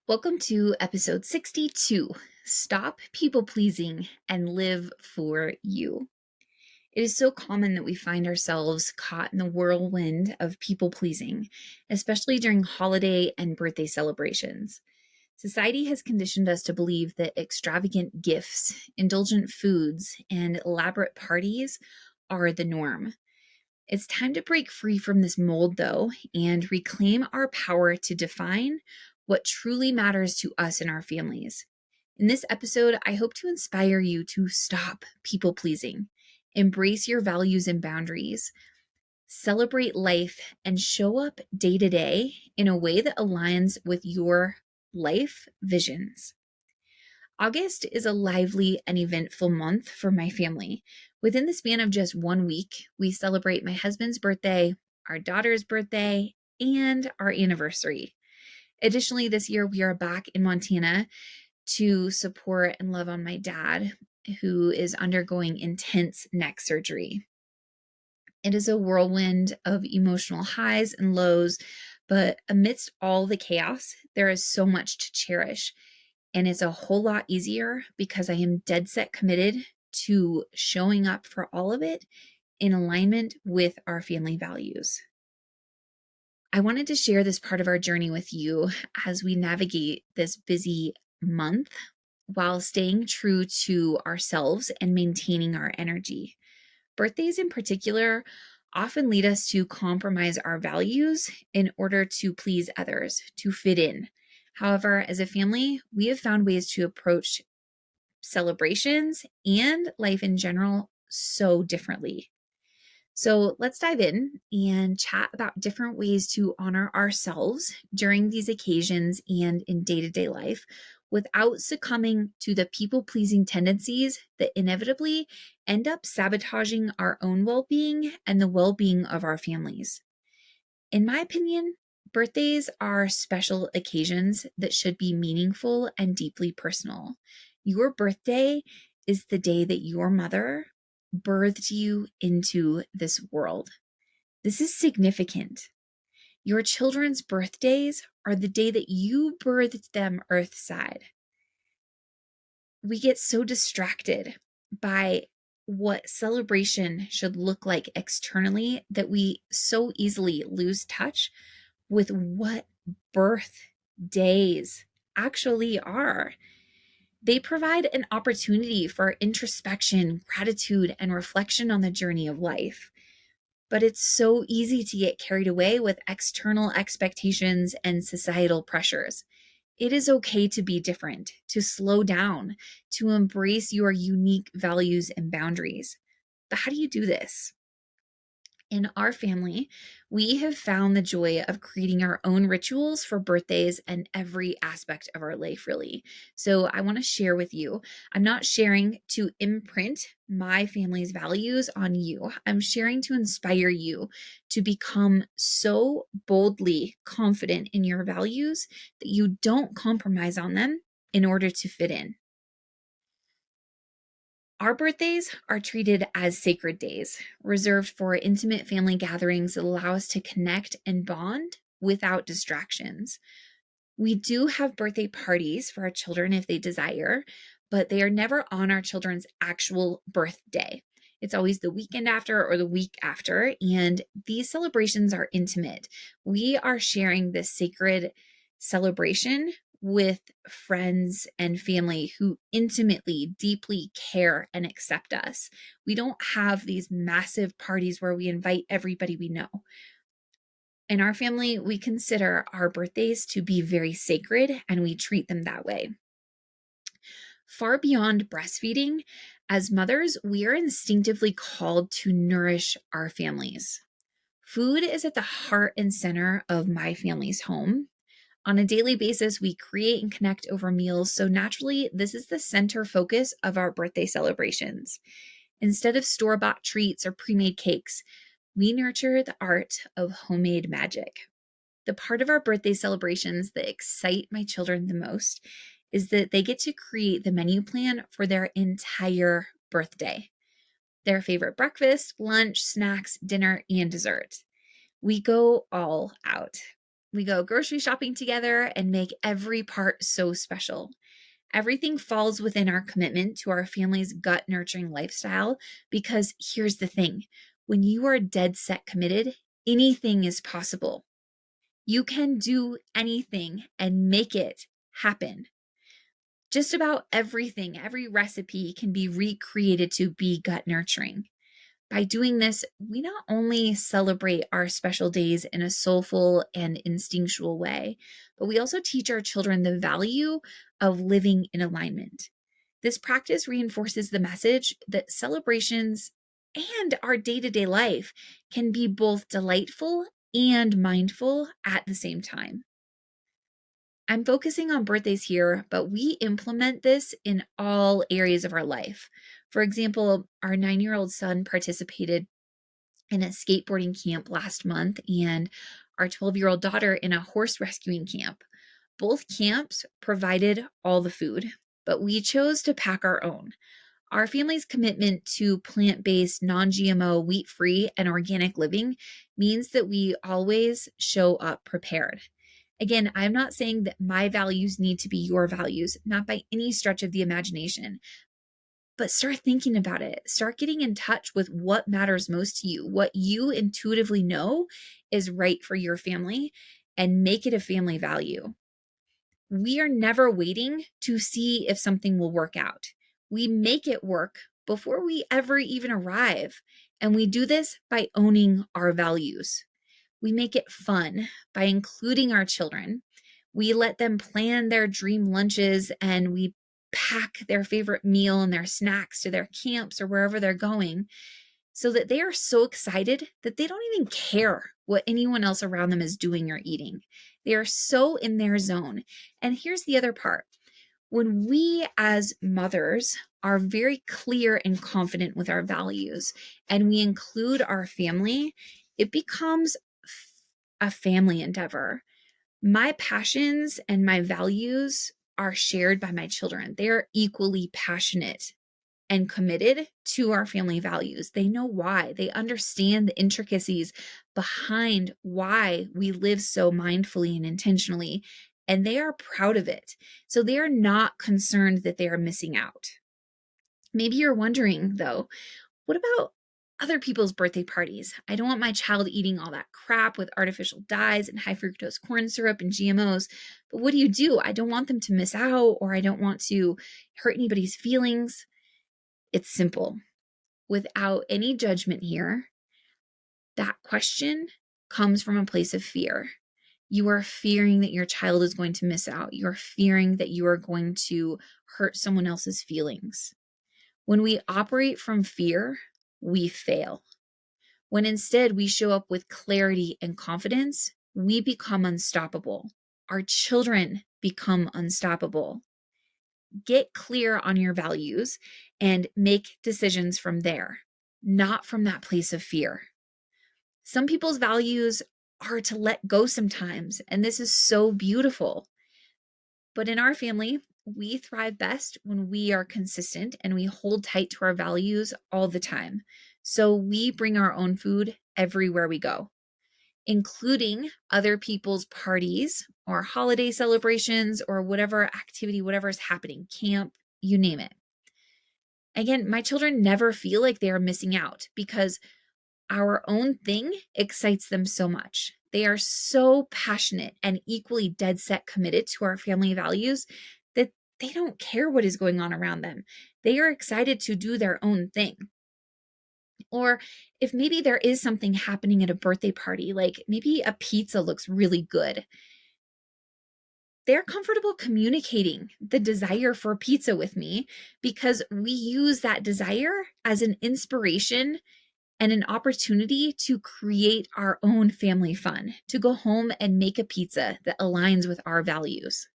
Welcome to episode 62 Stop People Pleasing and Live for You. It is so common that we find ourselves caught in the whirlwind of people pleasing, especially during holiday and birthday celebrations. Society has conditioned us to believe that extravagant gifts, indulgent foods, and elaborate parties are the norm. It's time to break free from this mold, though, and reclaim our power to define what truly matters to us and our families. In this episode, I hope to inspire you to stop people pleasing, embrace your values and boundaries, celebrate life, and show up day to day in a way that aligns with your life visions. August is a lively and eventful month for my family. Within the span of just 1 week, we celebrate my husband's birthday, our daughter's birthday, and our anniversary. Additionally, this year we are back in Montana to support and love on my dad, who is undergoing intense neck surgery. It is a whirlwind of emotional highs and lows, but amidst all the chaos, there is so much to cherish. And it's a whole lot easier because I am dead set committed to showing up for all of it in alignment with our family values. I wanted to share this part of our journey with you as we navigate this busy month while staying true to ourselves and maintaining our energy. Birthdays, in particular, often lead us to compromise our values in order to please others, to fit in. However, as a family, we have found ways to approach celebrations and life in general so differently. So let's dive in and chat about different ways to honor ourselves during these occasions and in day-to-day life without succumbing to the people-pleasing tendencies that inevitably end up sabotaging our own well-being and the well-being of our families. In my opinion, birthdays are special occasions that should be meaningful and deeply personal. Your birthday is the day that your mother birthed you into this world. This is significant. Your children's birthdays are the day that you birthed them earthside. We get so distracted by what celebration should look like externally that we so easily lose touch with what birthdays actually are. They provide an opportunity for introspection, gratitude, and reflection on the journey of life. But it's so easy to get carried away with external expectations and societal pressures. It is okay to be different, to slow down, to embrace your unique values and boundaries. But how do you do this? In our family, we have found the joy of creating our own rituals for birthdays and every aspect of our life, really. So, I want to share with you. I'm not sharing to imprint my family's values on you. I'm sharing to inspire you to become so boldly confident in your values that you don't compromise on them in order to fit in. Our birthdays are treated as sacred days, reserved for intimate family gatherings that allow us to connect and bond without distractions. We do have birthday parties for our children if they desire, but they are never on our children's actual birthday. It's always the weekend after or the week after, and these celebrations are intimate. We are sharing this sacred celebration with friends and family who intimately, deeply care and accept us. We don't have these massive parties where we invite everybody we know. In our family, we consider our birthdays to be very sacred and we treat them that way. Far beyond breastfeeding, as mothers, we are instinctively called to nourish our families. Food is at the heart and center of my family's home. On a daily basis, we create and connect over meals, so naturally, this is the center focus of our birthday celebrations. Instead of store-bought treats or pre-made cakes, we nurture the art of homemade magic. The part of our birthday celebrations that excite my children the most is that they get to create the menu plan for their entire birthday. Their favorite breakfast, lunch, snacks, dinner, and dessert. We go all out. We go grocery shopping together and make every part so special. Everything falls within our commitment to our family's gut nurturing lifestyle because here's the thing: when you are dead set committed, anything is possible. You can do anything and make it happen. Just about everything, every recipe can be recreated to be gut nurturing. By doing this, we not only celebrate our special days in a soulful and instinctual way, but we also teach our children the value of living in alignment. This practice reinforces the message that celebrations and our day to day life can be both delightful and mindful at the same time. I'm focusing on birthdays here, but we implement this in all areas of our life. For example, our 9-year-old son participated in a skateboarding camp last month, and our 12-year-old daughter in a horse rescuing camp. Both camps provided all the food, but we chose to pack our own. Our family's commitment to plant based, non GMO, wheat free, and organic living means that we always show up prepared. Again, I'm not saying that my values need to be your values, not by any stretch of the imagination, but start thinking about it. Start getting in touch with what matters most to you, what you intuitively know is right for your family, and make it a family value. We are never waiting to see if something will work out. We make it work before we ever even arrive. And we do this by owning our values. We make it fun by including our children. We let them plan their dream lunches and we pack their favorite meal and their snacks to their camps or wherever they're going so that they are so excited that they don't even care what anyone else around them is doing or eating. They are so in their zone. And here's the other part. When we as mothers are very clear and confident with our values and we include our family, it becomes a family endeavor. My passions and my values are shared by my children. They are equally passionate and committed to our family values. They know why. They understand the intricacies behind why we live so mindfully and intentionally, and they are proud of it. So they are not concerned that they are missing out. Maybe you're wondering, though, what about other people's birthday parties? I don't want my child eating all that crap with artificial dyes and high fructose corn syrup and GMOs. But what do? I don't want them to miss out, or I don't want to hurt anybody's feelings. It's simple. Without any judgment here, that question comes from a place of fear. You are fearing that your child is going to miss out. You are fearing that you are going to hurt someone else's feelings. When we operate from fear, we fail. When instead we show up with clarity and confidence, we become unstoppable. Our children become unstoppable. Get clear on your values and make decisions from there, not from that place of fear. Some people's values are to let go sometimes, and this is so beautiful. But in our family, we thrive best when we are consistent and we hold tight to our values all the time. So we bring our own food everywhere we go, including other people's parties or holiday celebrations or whatever activity, whatever is happening, camp, you name it. Again, my children never feel like they are missing out because our own thing excites them so much. They are so passionate and equally dead set committed to our family values that they don't care what is going on around them. They are excited to do their own thing. Or if maybe there is something happening at a birthday party, like maybe a pizza looks really good, they're comfortable communicating the desire for pizza with me because we use that desire as an inspiration and an opportunity to create our own family fun, to go home and make a pizza that aligns with our values.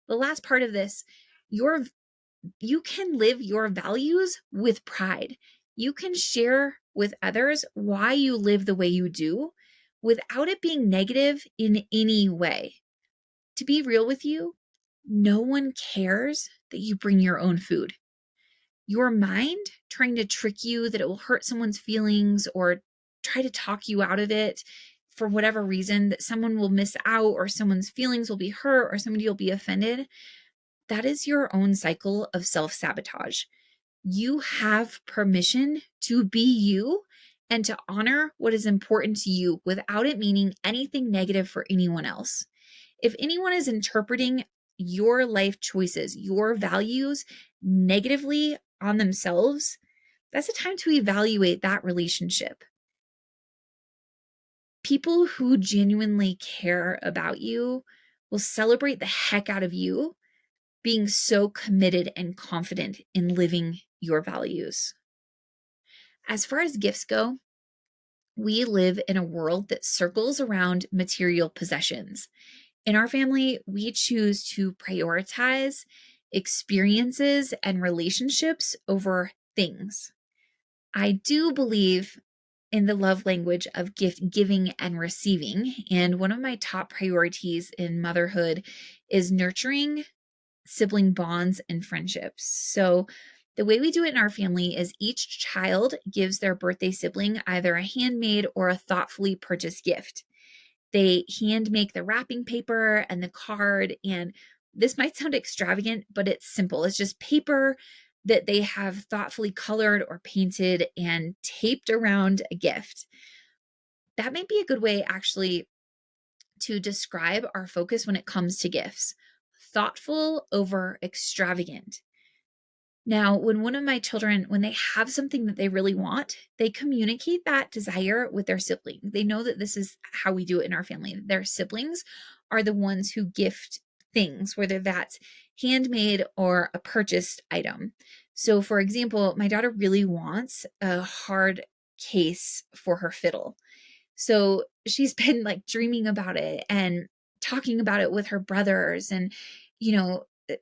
The last part of this, you can live your values with pride. You can share with others why you live the way you do without it being negative in any way. To be real with you, no one cares that you bring your own food. Your mind trying to trick you that it will hurt someone's feelings or try to talk you out of it, for whatever reason that someone will miss out or someone's feelings will be hurt or somebody will be offended, that is your own cycle of self-sabotage. You have permission to be you and to honor what is important to you without it meaning anything negative for anyone else. If anyone is interpreting your life choices, your values negatively on themselves, that's a time to evaluate that relationship. People who genuinely care about you will celebrate the heck out of you being so committed and confident in living your values. As far as gifts go, we live in a world that circles around material possessions. In our family, we choose to prioritize experiences and relationships over things. I do believe in the love language of gift giving and receiving. And one of my top priorities in motherhood is nurturing sibling bonds and friendships. So, the way we do it in our family is each child gives their birthday sibling either a handmade or a thoughtfully purchased gift. They hand make the wrapping paper and the card. And this might sound extravagant, but it's simple. It's just paper that they have thoughtfully colored or painted and taped around a gift. That might be a good way, actually, to describe our focus when it comes to gifts: thoughtful over extravagant. Now, when one of my children, when they have something that they really want, they communicate that desire with their sibling. They know that this is how we do it in our family. Their siblings are the ones who gift things, whether that's handmade or a purchased item. So, for example, my daughter really wants a hard case for her fiddle. So she's been like dreaming about it and talking about it with her brothers and,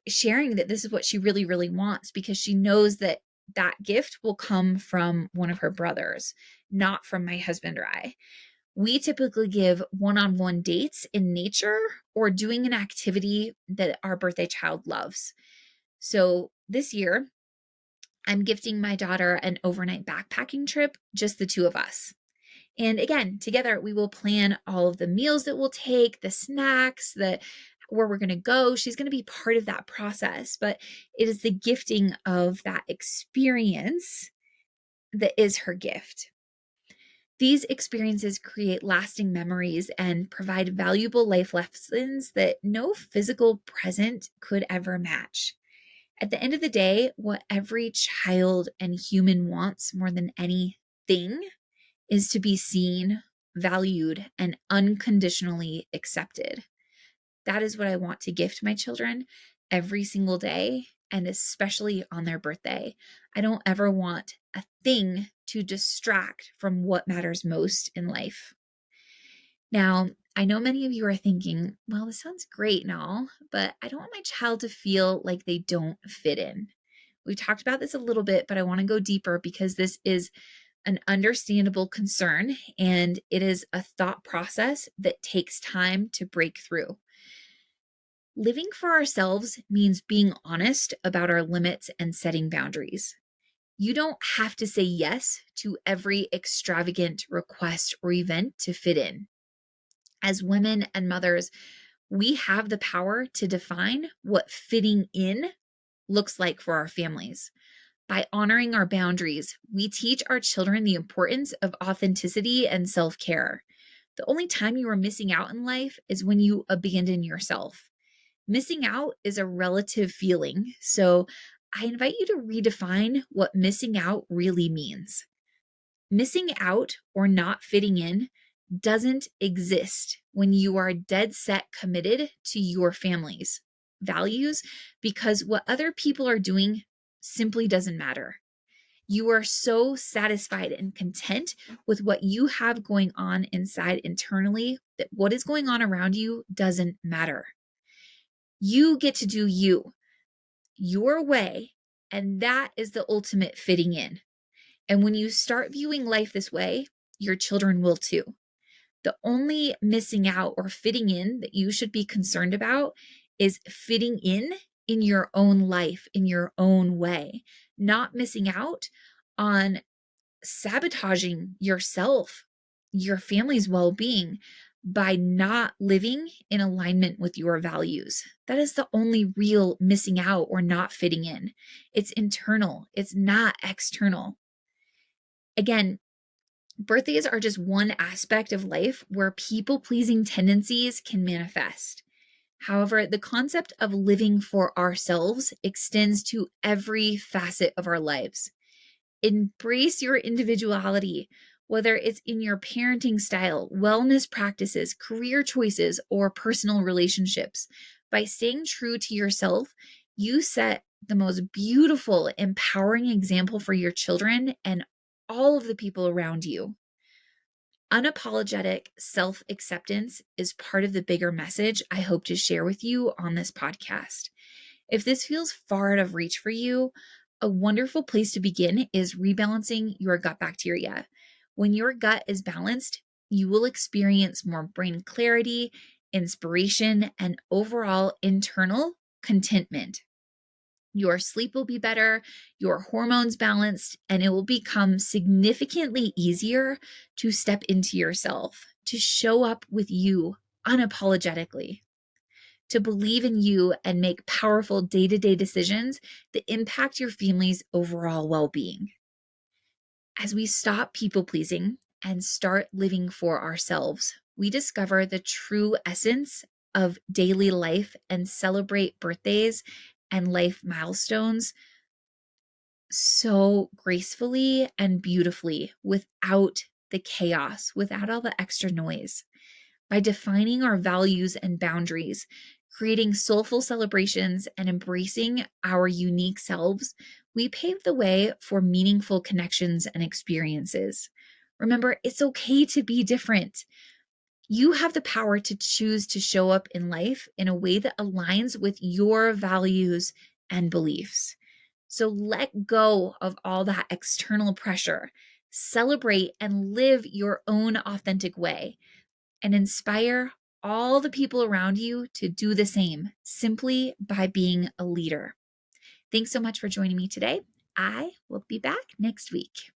sharing that this is what she really, really wants, because she knows that that gift will come from one of her brothers, not from my husband or I. We typically give one-on-one dates in nature or doing an activity that our birthday child loves. So this year, I'm gifting my daughter an overnight backpacking trip, just the two of us. And again, together we will plan all of the meals that we'll take, the snacks, where we're going to go. She's going to be part of that process, but it is the gifting of that experience that is her gift. These experiences create lasting memories and provide valuable life lessons that no physical present could ever match. At the end of the day, what every child and human wants more than anything is to be seen, valued, and unconditionally accepted. That is what I want to gift my children every single day, and especially on their birthday. I don't ever want a thing to distract from what matters most in life. Now, I know many of you are thinking, well, this sounds great and all, but I don't want my child to feel like they don't fit in. We talked about this a little bit, but I want to go deeper because this is an understandable concern, and it is a thought process that takes time to break through. Living for ourselves means being honest about our limits and setting boundaries. You don't have to say yes to every extravagant request or event to fit in. As women and mothers, we have the power to define what fitting in looks like for our families. By honoring our boundaries, we teach our children the importance of authenticity and self-care. The only time you are missing out in life is when you abandon yourself. Missing out is a relative feeling, so I invite you to redefine what missing out really means. Missing out or not fitting in doesn't exist when you are dead set committed to your family's values, because what other people are doing simply doesn't matter. You are so satisfied and content with what you have going on inside internally that what is going on around you doesn't matter. You get to do you, your way, and that is the ultimate fitting in. And when you start viewing life this way, your children will too. The only missing out or fitting in that you should be concerned about is fitting in your own life, in your own way, not missing out on sabotaging yourself, your family's well-being by not living in alignment with your values. That is the only real missing out or not fitting in. It's internal, it's not external. Again, birthdays are just one aspect of life where people-pleasing tendencies can manifest. However, the concept of living for ourselves extends to every facet of our lives. Embrace your individuality, whether it's in your parenting style, wellness practices, career choices, or personal relationships. By staying true to yourself, you set the most beautiful, empowering example for your children and all of the people around you. Unapologetic self-acceptance is part of the bigger message I hope to share with you on this podcast. If this feels far out of reach for you, a wonderful place to begin is rebalancing your gut bacteria. When your gut is balanced, you will experience more brain clarity, inspiration, and overall internal contentment. Your sleep will be better, your hormones balanced, and it will become significantly easier to step into yourself, to show up with you unapologetically, to believe in you and make powerful day-to-day decisions that impact your family's overall well-being. As we stop people-pleasing and start living for ourselves, we discover the true essence of daily life and celebrate birthdays and life milestones so gracefully and beautifully without the chaos, without all the extra noise. By defining our values and boundaries, creating soulful celebrations, and embracing our unique selves, we pave the way for meaningful connections and experiences. Remember, it's okay to be different. You have the power to choose to show up in life in a way that aligns with your values and beliefs. So let go of all that external pressure. Celebrate and live your own authentic way, and inspire all the people around you to do the same simply by being a leader. Thanks so much for joining me today. I will be back next week.